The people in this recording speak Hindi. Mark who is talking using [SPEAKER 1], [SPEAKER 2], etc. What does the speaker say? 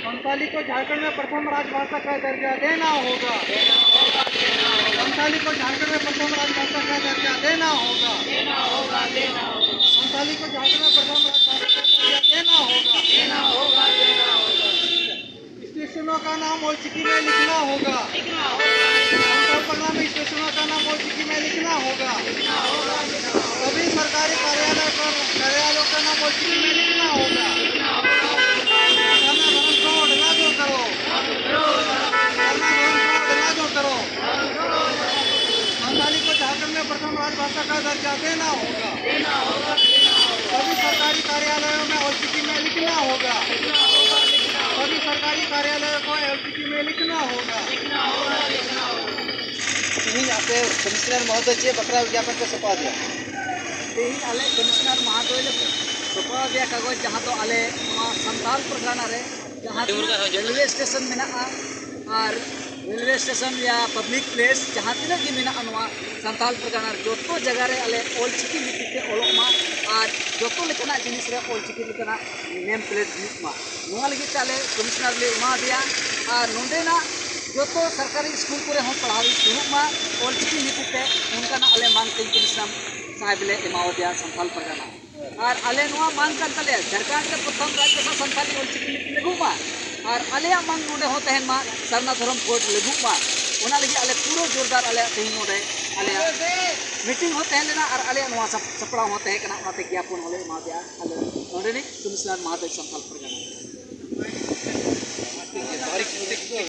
[SPEAKER 1] संताली को झारखंड में प्रथम राजभाषा का दर्जा देना होगा। संताली को झारखंड में प्रथम राजभाषा का दर्जा देना होगा। संताली को झारखंड में प्रथम राजभाषा का दर्जा देना होगा। स्टेशनों का नाम ओलचिकी में लिखना होगा। संथाल परगना में स्टेशनों का नाम ओलचिकी में लिखना होगा। सभी सरकारी कार्यालयों का नाम ओलचिकी में लिखना होगा। लागू करो। संताली को झारखंड में प्रथम राजभाषा का दर्जा देना होगा। सभी सरकारी कार्यालयों में ओलचिकी में लिखना होगा। सभी सरकारी कार्यालयों को ओलचिकी में लिखना होगा।
[SPEAKER 2] आपे कमिश्नर महोदय चे बकरा विज्ञापन पे सपा दिया
[SPEAKER 3] आले कमिश्नर महोदय सपा दिया कागज जहाँ तो आले संथाल परगना रे जहाँ रेलवे स्टेशन में और रेलवे स्टेशन या पब्लिक प्लेस जहाँ तक भी मेना संथाल परगना जो जगह रे आले ओलचिकी लिपिते ओलोमा और जो जिनिस रे ओलचिकी नेम प्लेट हुआ लगे आले कमिश्नर ले एमा दिया और नोडेना जो सरकारी स्कूल को पढ़ाई शुरू ओलचिकी लिपिते उनका आले मांग कमिश्नर साहब ले एमा दिया संथाल परगना और आले मांग कर तले झारखंड के प्रथम राज्य संथाली ओलचिकी लिपि लगुमा और आले मांग नोडे हो तहन मा सरना धर्म कोड लगुमा ओना लगी आले पूरा जोरदार आले तेहन नोडे आले मीटिंग हो तहन लेना और आले सपड़ा हो तहन कना ओनाते ज्ञापन होले मा दिया आले नोडे कमिश्नर महोदय संथाल परगना